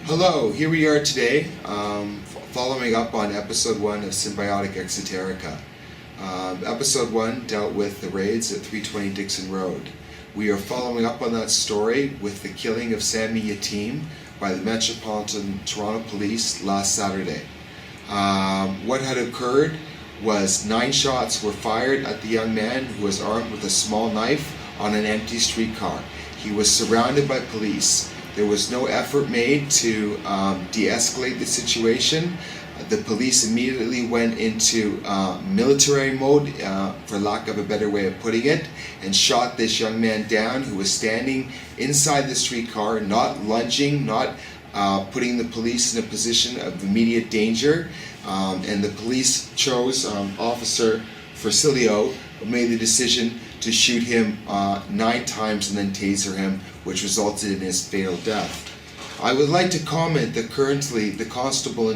Hello, here we are today, following up on episode 1 of Symbiotic Exoterica. Episode 1 dealt with the raids at 320 Dixon Road. We are following up on that story with the killing of Sammy Yatim by the Metropolitan Toronto Police last Saturday. What had occurred was 9 shots were fired at the young man who was armed with a small knife on an empty streetcar. He was surrounded by police. There was no effort made to de-escalate the situation. The police immediately went into military mode, for lack of a better way of putting it, and shot this young man down who was standing inside the streetcar, not lunging, not putting the police in a position of immediate danger. And the police chose Officer Fercilio, made the decision to shoot him 9 times and then taser him, which resulted in his fatal death. I would like to comment that currently the constable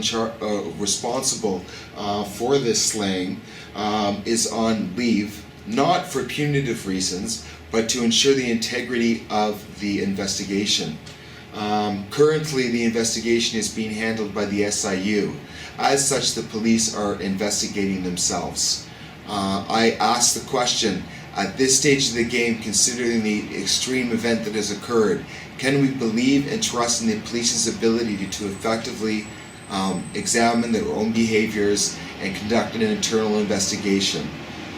responsible for this slaying is on leave, not for punitive reasons, but to ensure the integrity of the investigation. Currently the investigation is being handled by the SIU. As such, the police are investigating themselves. I asked the question, at this stage of the game, considering the extreme event that has occurred, can we believe and trust in the police's ability to effectively examine their own behaviors and conduct an internal investigation?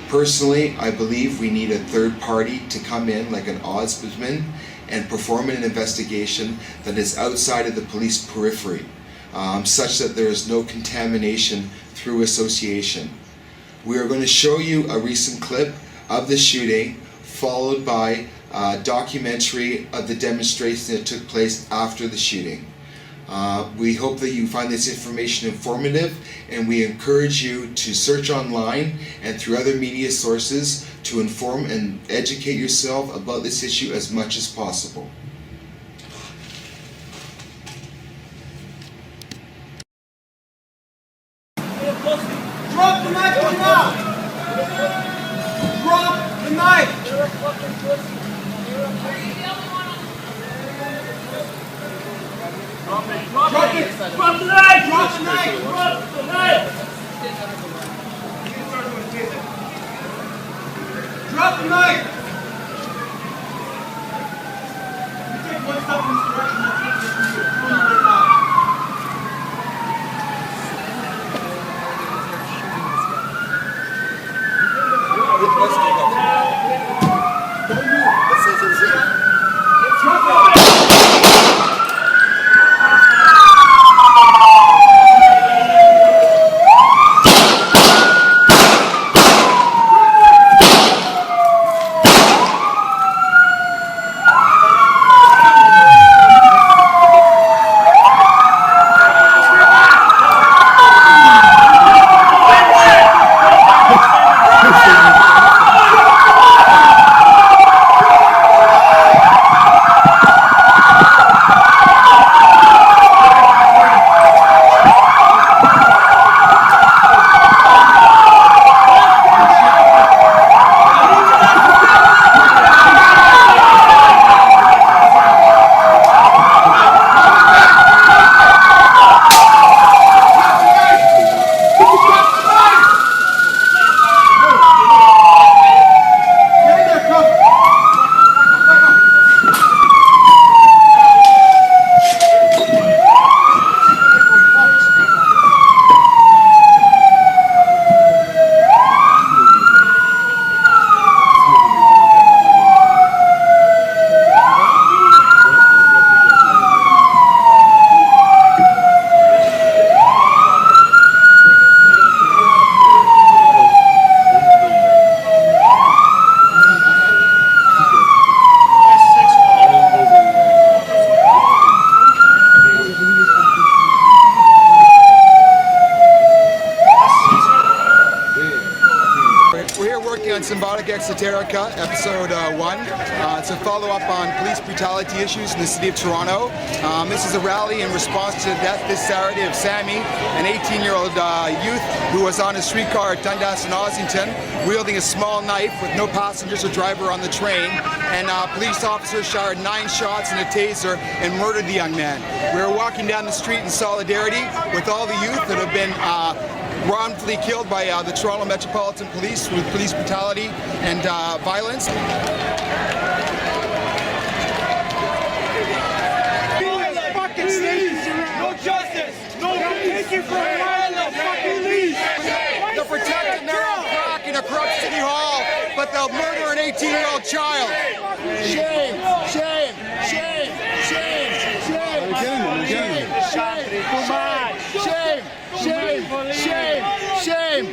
Personally, I believe we need a third party to come in like an ombudsman and perform an investigation that is outside of the police periphery, such that there is no contamination through association. We are going to show you a recent clip of the shooting, followed by a documentary of the demonstration that took place after the shooting. We hope that you find this information informative, and we encourage you to search online and through other media sources to inform and educate yourself about this issue as much as possible. Drop the knife right now! Drop the knife! You're a fucking pussy. Drop it! Drop it! Drop the knife! Drop the knife! Drop the knife! Drop the knife! You take one step in this direction, I'll take it from you. Drop it right now. on Symbiotic Exoterica, episode 1. It's a follow-up on police brutality issues in the city of Toronto. This is a rally in response to the death this Saturday of Sammy, an 18-year-old youth who was on a streetcar at Dundas and Ossington, wielding a small knife with no passengers or driver on the train, and police officers fired 9 shots and a taser and murdered the young man. We were walking down the street in solidarity with all the youth that have been wrongfully killed by the Toronto Metropolitan Police with police brutality and violence. No justice! No taking for a while, no fucking leash! They'll protect and they're on crack in a corrupt city hall, but they'll murder an 18-year-old child. Shame! Shame! Shame! Shame! Shame! Shame! Shame! Shame! Shame! Shame! Shame!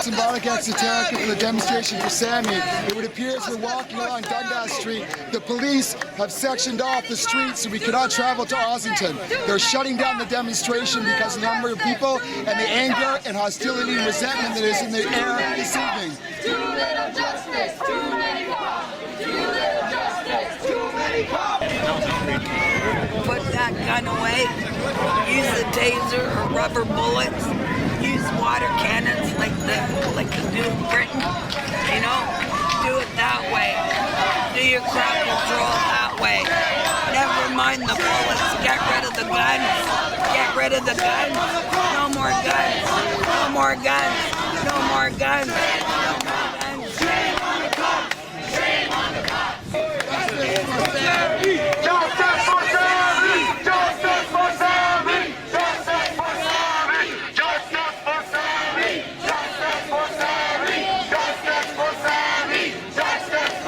Symbiotic Exoterica for the demonstration for Sammy. It would appear as we're walking along Dundas Street, the police have sectioned off the street so we cannot travel to Ossington. They're shutting down the demonstration because of the number of people and the anger and hostility and resentment that is in the air this evening. Too little justice, too many cops. Too little justice, too many cops. Put that gun away. Use the taser or rubber bullets. Use water cannons like the do in Britain. You know, do it that way. Do your crowd control that way. Never mind the bullets. Get rid of the guns. Get rid of the guns. No more guns. No more guns. No more guns. No more guns. Shame on the cops! Shame on the cops! Justice for Sammy! Justice for Sammy! Justice for Sammy! Justice for Sammy! Justice for Sammy! Justice for Sammy! Justice for Sammy! Justice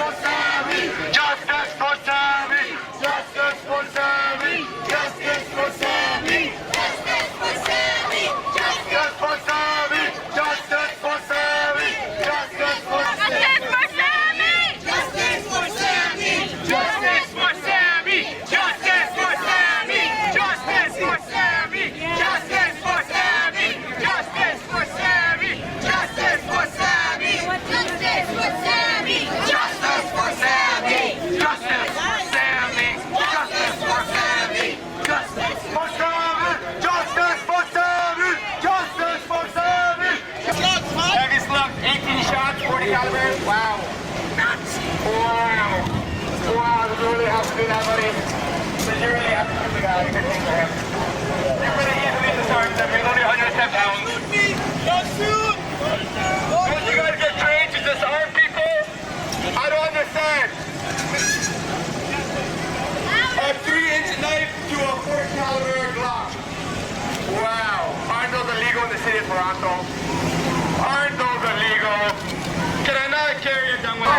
You could have easily disarmed them. You're only 110 pounds. Don't you guys get trained to disarm people? I don't understand. A 3-inch knife to a 4-caliber Glock. Wow. Aren't those illegal in the city of Toronto? Aren't those illegal? Can I not carry a gun with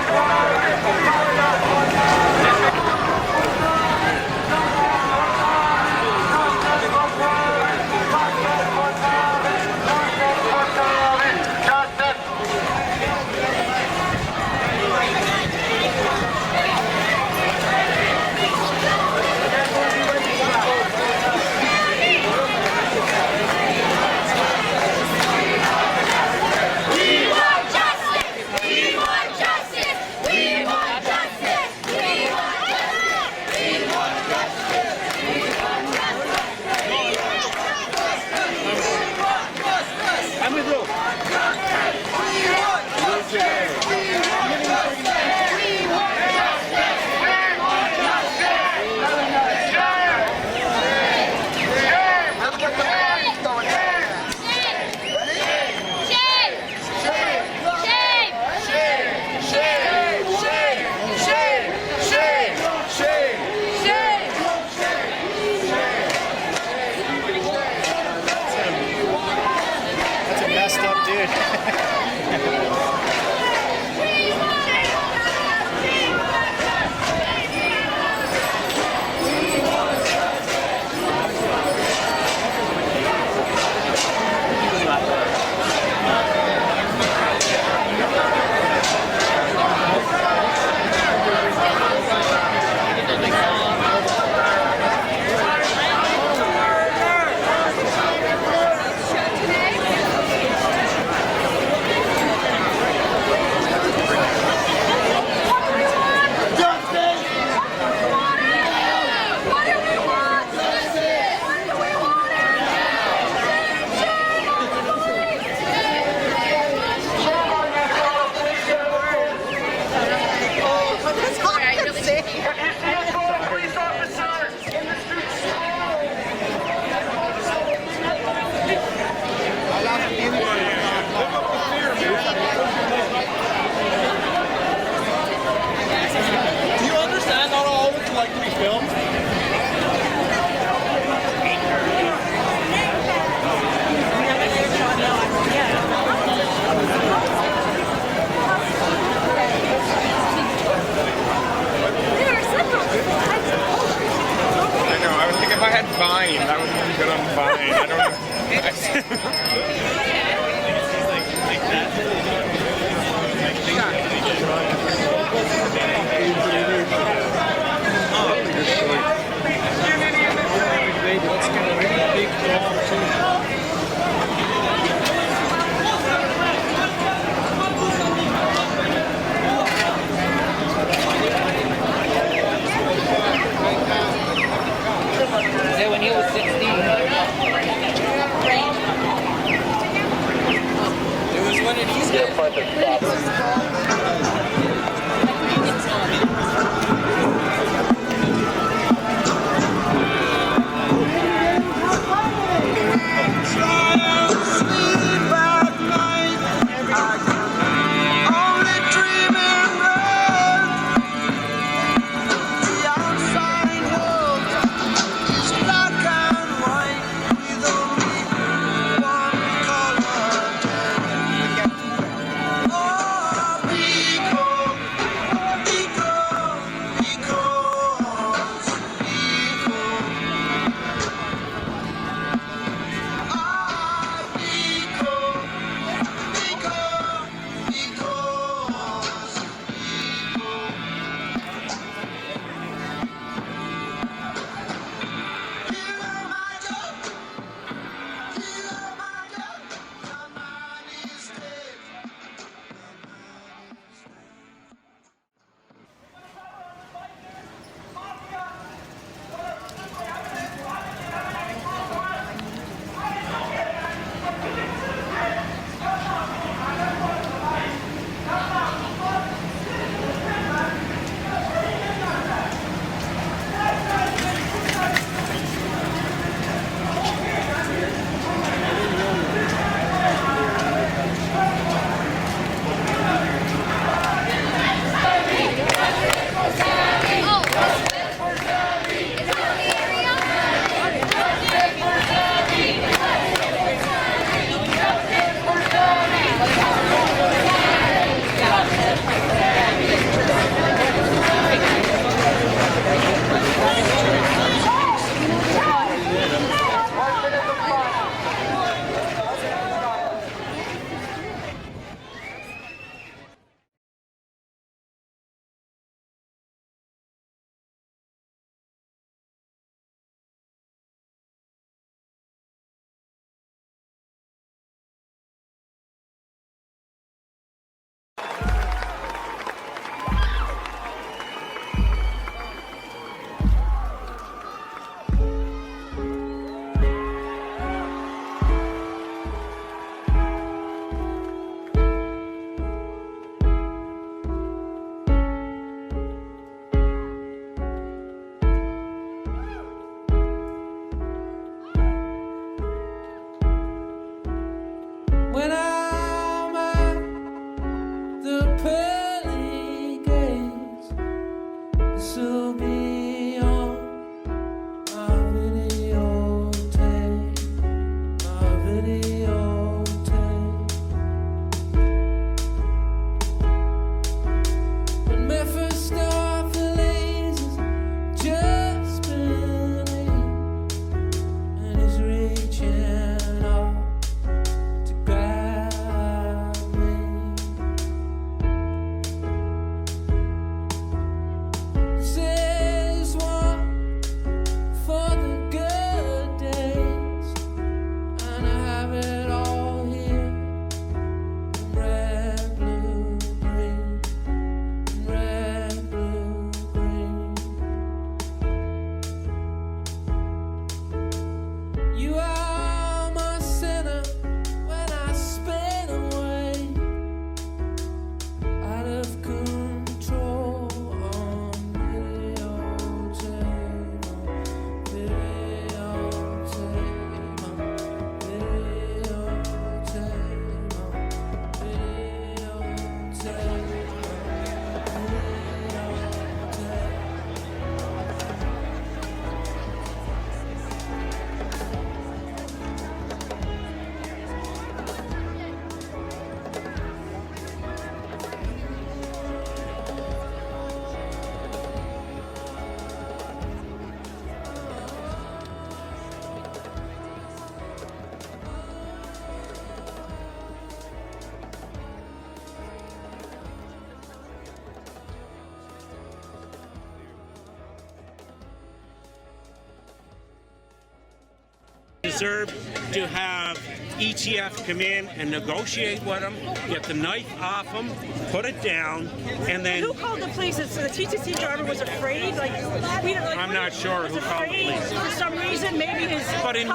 deserve to have ETF come in and negotiate with them, get the knife off them, put it down, and then... Who called the police? So the TTC driver was afraid? I'm not sure who called the police. For some reason, maybe his But in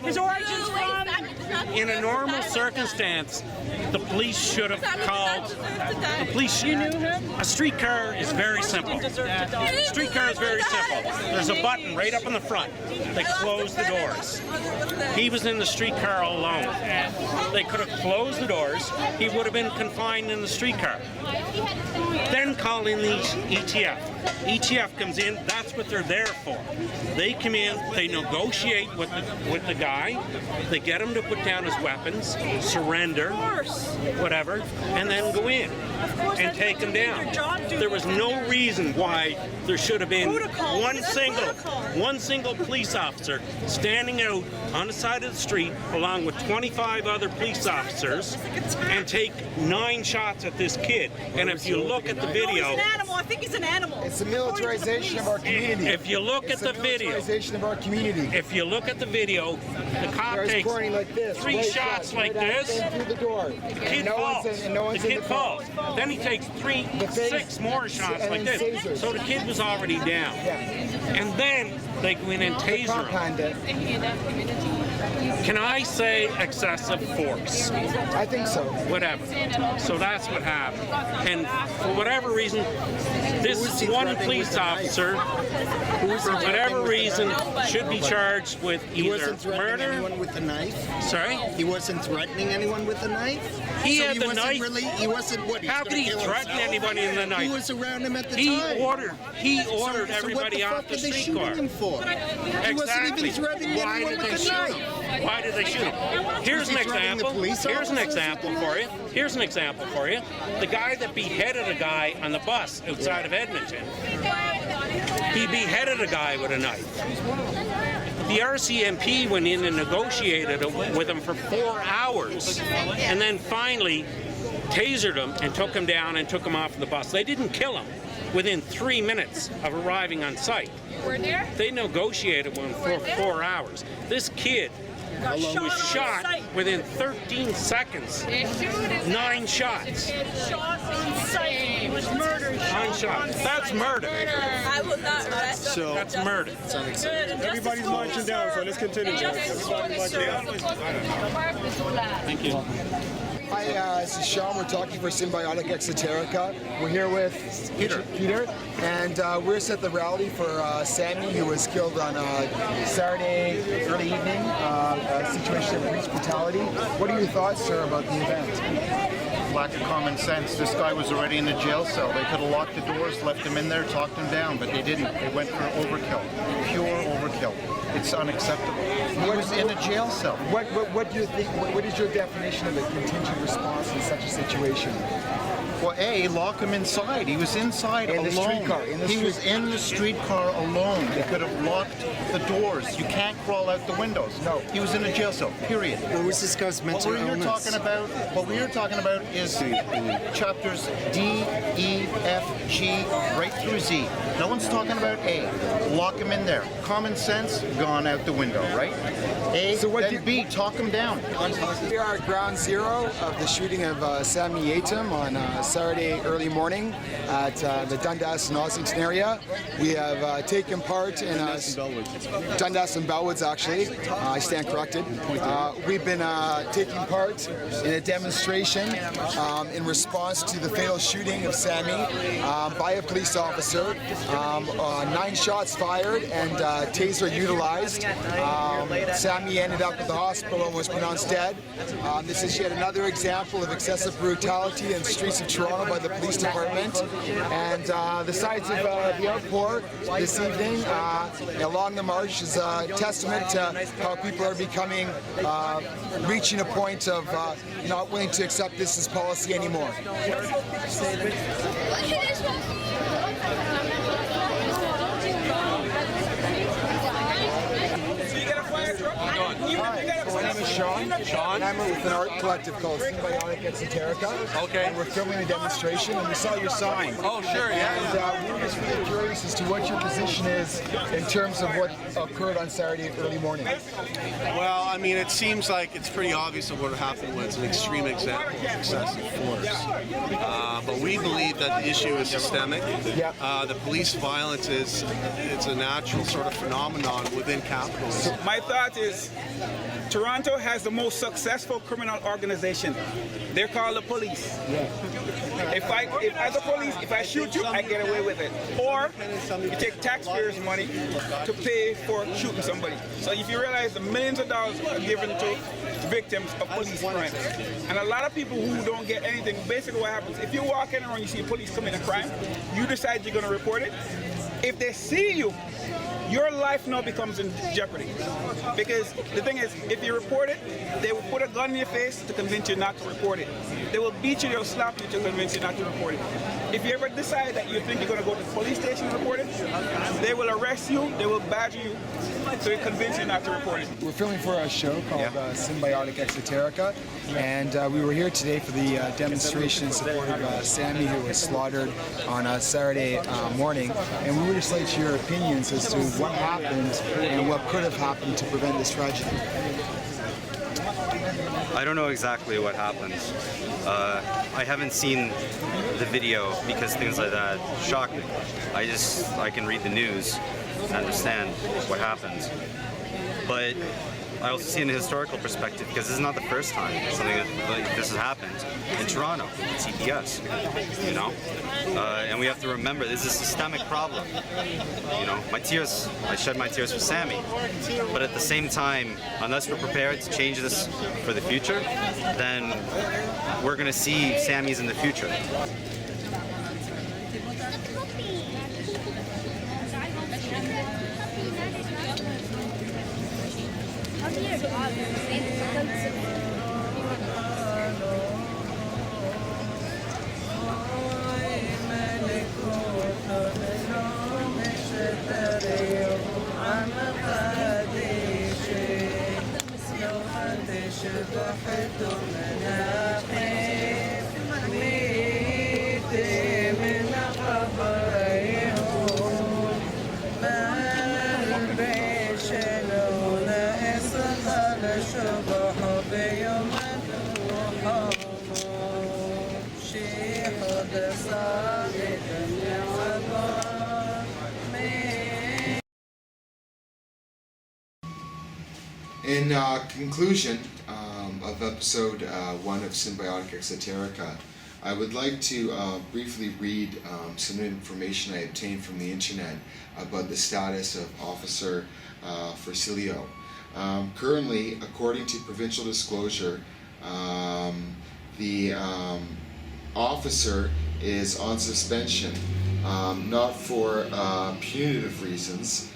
his origins from... In a normal circumstance, the police should have called. The police. You knew him? A streetcar is very simple. Streetcar is very simple. There's a button right up in the front. They close the doors. He was in the streetcar alone. They could have closed the doors. He would have been confined in the streetcar. Then call in the ETF. ETF comes in. That's what they're there for. They come in. They negotiate with the guy. They get him to put down his weapons, surrender, whatever, and then go in and take him down. There was no reason why there should have been one single police officer standing out on the side of the street along with 25 other police officers and take 9 shots at this kid. And if you look at the video, he's an animal. I think he's an animal. It's a militarization of our community. If you look at the video, militarization of our community. If you look at the video, the cop takes like this, 3 shots like this. Through the door. The kid falls. The kid falls. Then he takes 6 more shots like this. So the kid was already down. And then they go in and taser him. Can I say excessive force? I think so. Whatever. So that's what happened. And for whatever reason, this one police officer, for whatever reason, should be charged with either murder. Anyone with a knife? Sorry? He wasn't threatening anyone with a knife? He had the knife. He wasn't what? How could he threaten anybody in the knife? He was around him at the He time. ordered everybody off the streetcar. He wasn't even threatening anyone with a knife. Why did they shoot him? Here's an example. Here's an example for you. Here's an example for you. The guy that beheaded a guy on the bus outside of Edmonton. He beheaded a guy with a knife. The RCMP went in and negotiated with him for 4 hours, and then finally tasered him and took him down and took him off the bus. They didn't kill him within 3 minutes of arriving on site. They negotiated with him for 4 hours. This kid was shot within 13 seconds. 9 shots. He was murdered. 9 shots. That's murder. I will not rest. So that's murder. Everybody's marching down, so let's continue. Thank you. Hi, this is Sean. We're talking for Symbiotic Exoterica. We're here with Peter, and we're at the rally for Sammy, who was killed on Saturday early evening. A situation of police brutality. What are your thoughts, sir, about the event? Lack of common sense. This guy was already in a jail cell. They could have locked the doors, left him in there, talked him down, but they didn't. They went for overkill. Pure overkill. It's unacceptable. He was in a jail cell. What do you think? What is your definition of a contingent response in such a situation? Well, A, lock him inside. He was inside alone. The streetcar. He was in the streetcar alone. They could have locked the doors. You can't crawl out the windows. No. He was in a jail cell, period. What was this guy's mental illness? What we are talking about is chapters D, E, F, G, right through Z. No one's talking about A. Lock him in there. Common sense, gone out the window, right? A, so then B, talk him down. We are at ground zero of the shooting of Sammy Yatim on Saturday early morning at the Dundas and Ossington area. We have taken part in Dundas and Bellwoods, actually. I stand corrected. We've been taking part in a demonstration in response to the fatal shooting of Sammy by a police officer. 9 shots fired and taser utilized. Sammy ended up at the hospital and was pronounced dead. This is yet another example of excessive brutality in the streets of Toronto by the police department. And the sides of the outpour this evening along the march is a testament to how people are becoming, reaching a point of not willing to accept this as policy anymore. Hi, my name is Sean. Sean? And I'm with an art collective called Symbiotic Exoterica. Okay. And we're filming a demonstration, and we saw your sign. Oh, sure, yeah. And we were just really curious as to what your position is in terms of what occurred on Saturday early morning. Well, I mean, it seems like it's pretty obvious that what happened was an extreme example of excessive force. But we believe that the issue is systemic. Yep. The police violence it's a natural sort of phenomenon within capitalism. My thought is, Toronto has the most successful criminal organization. They're called the police. If as a police, if I shoot you, I get away with it. Or you take taxpayers' money to pay for shooting somebody. So if you realize the millions of dollars are given to victims of police crimes, and a lot of people who don't get anything, basically what happens, if you walk in and you see police commit a crime, you decide you're going to report it. If they see you, your life now becomes in jeopardy. Because the thing is, if you report it, they will put a gun in your face to convince you not to report it. They will beat you, they'll slap you to convince you not to report it. If you ever decide that you think you're going to go to the police station and report it, they will arrest you, they will badger you to convince you not to report it. We're filming for a show called Symbiotic Exoterica, and we were here today for the demonstration in support of Sammy, who was slaughtered on a Saturday morning, and we would just like your opinions as to what happened and what could have happened to prevent this tragedy. I don't know exactly what happened. I haven't seen the video because things like that shock me. I can read the news and understand what happened. But I also see it in a historical perspective because this is not the first time something like this has happened in Toronto, TPS, you know? And we have to remember this is a systemic problem. You know, I shed my tears for Sammy, but at the same time, unless we're prepared to change this for the future, then we're gonna see Sammys in the future. In conclusion of episode 1 of Symbiotic Exoterica, I would like to briefly read some information I obtained from the internet about the status of Officer Forcilio. Currently, according to provincial disclosure, the officer is on suspension, not for punitive reasons,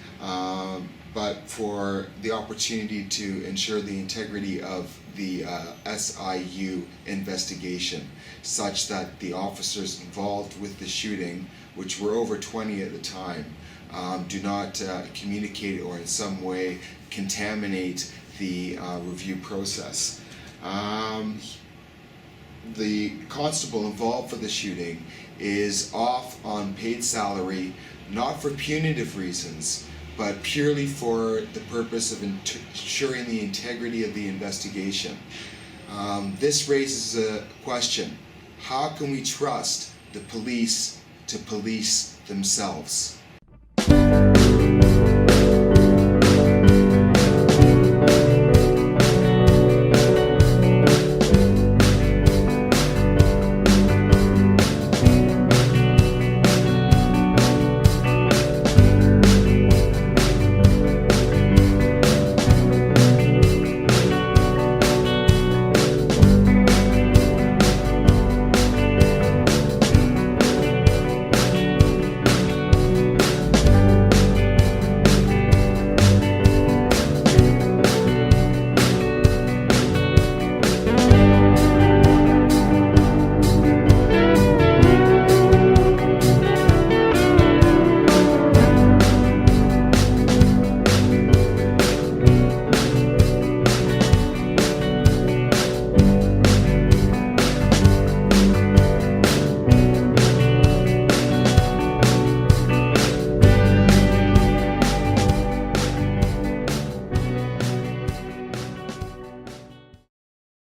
but for the opportunity to ensure the integrity of the SIU investigation, such that the officers involved with the shooting, which were over 20 at the time, do not communicate or in some way contaminate the review process. The constable involved for the shooting is off on paid salary, not for punitive reasons, but purely for the purpose of ensuring the integrity of the investigation. This raises a question: how can we trust the police to police themselves?